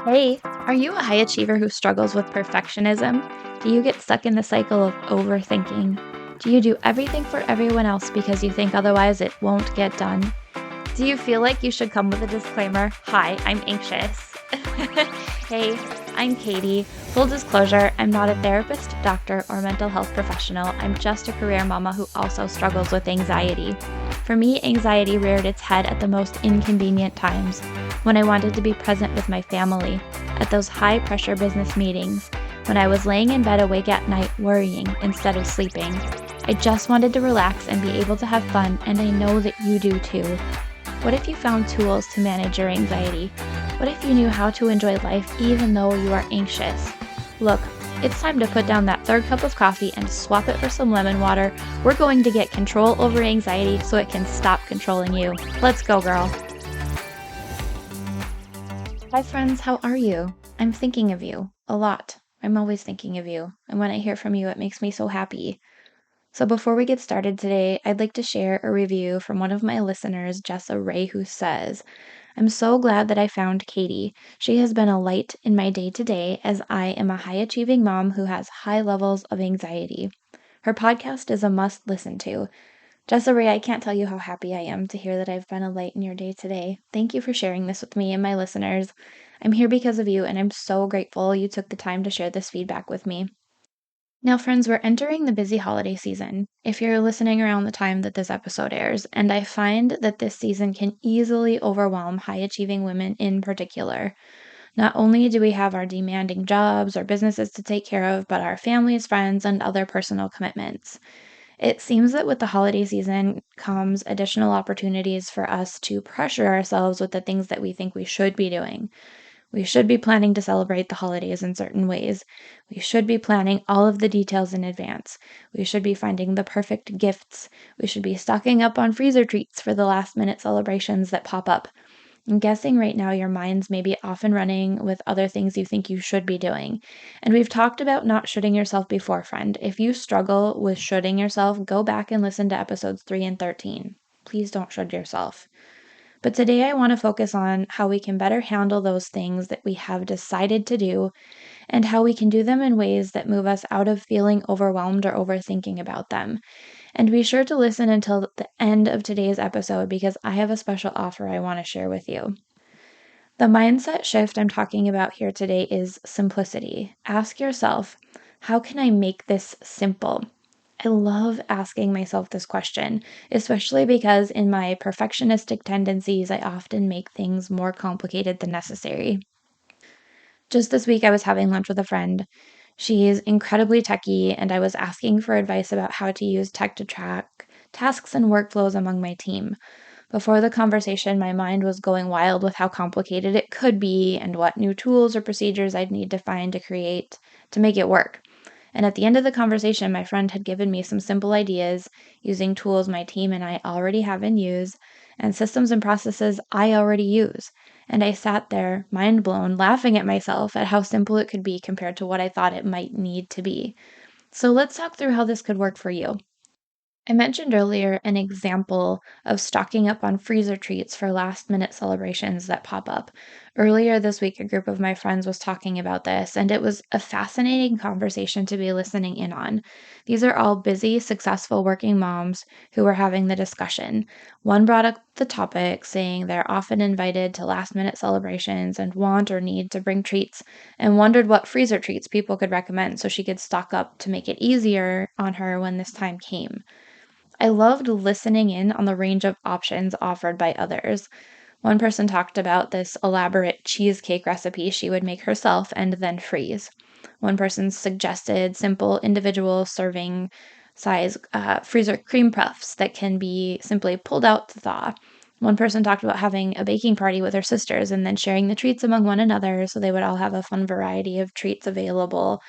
Hey, are you a high achiever who struggles with perfectionism? Do you get stuck in the cycle of overthinking? Do you do everything for everyone else because you think otherwise it won't get done? Do you feel like you should come with a disclaimer? Hi, I'm anxious. Hey, I'm Katy. Full disclosure, I'm not a therapist, doctor, or mental health professional. I'm just a career mama who also struggles with anxiety. For me, anxiety reared its head at the most inconvenient times when I wanted to be present with my family, at those high pressure business meetings, when I was laying in bed awake at night worrying instead of sleeping. I just wanted to relax and be able to have fun, and I know that you do too. What if you found tools to manage your anxiety? What if you knew how to enjoy life even though you are anxious? Look, it's time to put down that third cup of coffee and swap it for some lemon water. We're going to get control over anxiety so it can stop controlling you. Let's go, girl. Hi, friends. How are you? I'm thinking of you a lot. I'm always thinking of you. And when I hear from you, it makes me so happy. So before we get started today, I'd like to share a review from one of my listeners, Jessa Ray, who says, I'm so glad that I found Katy. She has been a light in my day to day as I am a high achieving mom who has high levels of anxiety. Her podcast is a must listen to. Jessa Ray, I can't tell you how happy I am to hear that I've been a light in your day today. Thank you for sharing this with me and my listeners. I'm here because of you, and I'm so grateful you took the time to share this feedback with me. Now, friends, we're entering the busy holiday season, if you're listening around the time that this episode airs, and I find that this season can easily overwhelm high achieving women in particular. Not only do we have our demanding jobs or businesses to take care of, but our families, friends, and other personal commitments. It seems that with the holiday season comes additional opportunities for us to pressure ourselves with the things that we think we should be doing. We should be planning to celebrate the holidays in certain ways. We should be planning all of the details in advance. We should be finding the perfect gifts. We should be stocking up on freezer treats for the last minute celebrations that pop up. I'm guessing right now your mind's maybe off and running with other things you think you should be doing. And we've talked about not shooting yourself before, friend. If you struggle with shooting yourself, go back and listen to episodes 3 and 13. Please don't shoot yourself. But today I want to focus on how we can better handle those things that we have decided to do and how we can do them in ways that move us out of feeling overwhelmed or overthinking about them. And be sure to listen until the end of today's episode because I have a special offer I want to share with you. The mindset shift I'm talking about here today is simplicity. Ask yourself, how can I make this simple? I love asking myself this question, especially because in my perfectionistic tendencies, I often make things more complicated than necessary. Just this week, I was having lunch with a friend. She is incredibly techy, and I was asking for advice about how to use tech to track tasks and workflows among my team. Before the conversation, my mind was going wild with how complicated it could be and what new tools or procedures I'd need to find to make it work. And at the end of the conversation, my friend had given me some simple ideas using tools my team and I already have in use and systems and processes I already use. And I sat there, mind blown, laughing at myself at how simple it could be compared to what I thought it might need to be. So let's talk through how this could work for you. I mentioned earlier an example of stocking up on freezer treats for last minute celebrations that pop up. Earlier this week, a group of my friends was talking about this, and it was a fascinating conversation to be listening in on. These are all busy, successful working moms who were having the discussion. One brought up the topic, saying they're often invited to last minute celebrations and want or need to bring treats, and wondered what freezer treats people could recommend so she could stock up to make it easier on her when this time came. I loved listening in on the range of options offered by others. One person talked about this elaborate cheesecake recipe she would make herself and then freeze. One person suggested simple individual serving size freezer cream puffs that can be simply pulled out to thaw. One person talked about having a baking party with her sisters and then sharing the treats among one another so they would all have a fun variety of treats available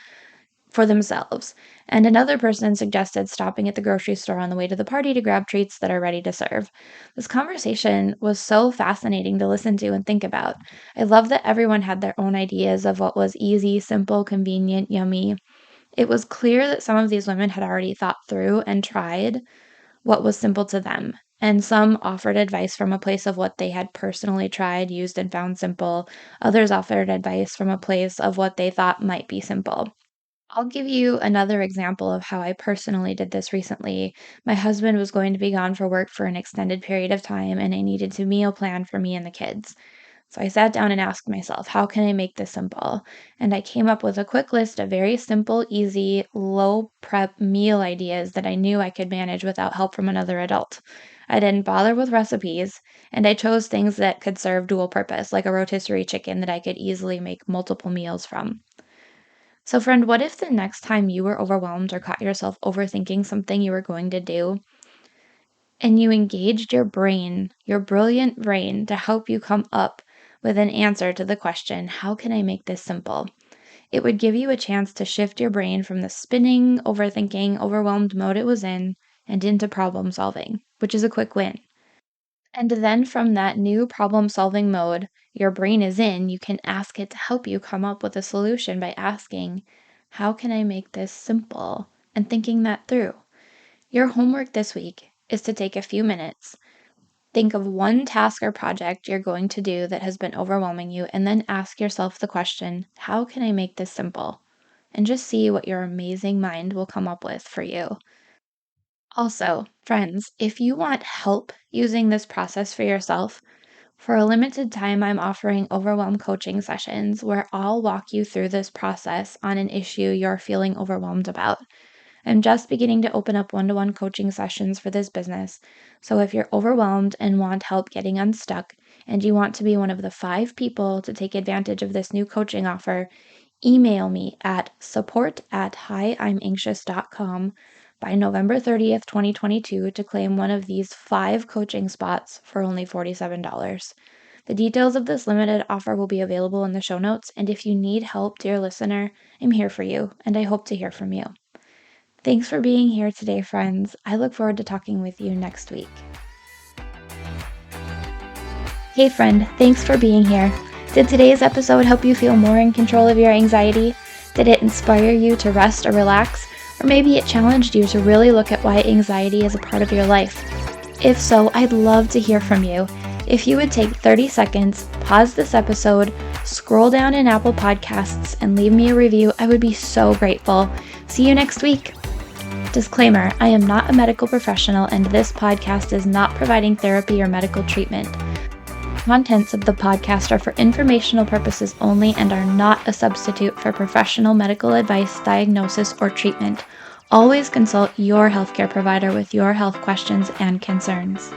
for themselves. And another person suggested stopping at the grocery store on the way to the party to grab treats that are ready to serve. This conversation was so fascinating to listen to and think about. I love that everyone had their own ideas of what was easy, simple, convenient, yummy. It was clear that some of these women had already thought through and tried what was simple to them. And some offered advice from a place of what they had personally tried, used, and found simple. Others offered advice from a place of what they thought might be simple. I'll give you another example of how I personally did this recently. My husband was going to be gone for work for an extended period of time, and I needed to meal plan for me and the kids. So I sat down and asked myself, how can I make this simple? And I came up with a quick list of very simple, easy, low prep meal ideas that I knew I could manage without help from another adult. I didn't bother with recipes, and I chose things that could serve dual purpose, like a rotisserie chicken that I could easily make multiple meals from. So, friend, what if the next time you were overwhelmed or caught yourself overthinking something you were going to do, and you engaged your brain, your brilliant brain, to help you come up with an answer to the question, how can I make this simple? It would give you a chance to shift your brain from the spinning, overthinking, overwhelmed mode it was in and into problem solving, which is a quick win. And then from that new problem solving mode your brain is in, you can ask it to help you come up with a solution by asking, how can I make this simple? And thinking that through. Your homework this week is to take a few minutes. Think of one task or project you're going to do that has been overwhelming you, and then ask yourself the question, how can I make this simple? And just see what your amazing mind will come up with for you. Also, friends, if you want help using this process for yourself, for a limited time, I'm offering overwhelm coaching sessions where I'll walk you through this process on an issue you're feeling overwhelmed about. I'm just beginning to open up one-to-one coaching sessions for this business. So if you're overwhelmed and want help getting unstuck, and you want to be one of the 5 people to take advantage of this new coaching offer, email me at support@hiimanxious.com by November 30th, 2022 to claim one of these 5 coaching spots for only $47. The details of this limited offer will be available in the show notes, and if you need help, dear listener, I'm here for you, and I hope to hear from you. Thanks for being here today, friends. I look forward to talking with you next week. Hey, friend, thanks for being here. Did today's episode help you feel more in control of your anxiety? Did it inspire you to rest or relax? Or maybe it challenged you to really look at why anxiety is a part of your life? If so, I'd love to hear from you. If you would take 30 seconds, pause this episode, scroll down in Apple Podcasts, and leave me a review, I would be so grateful. See you next week. Disclaimer, I am not a medical professional, and this podcast is not providing therapy or medical treatment. Contents of the podcast are for informational purposes only and are not a substitute for professional medical advice, diagnosis, or treatment. Always consult your healthcare provider with your health questions and concerns.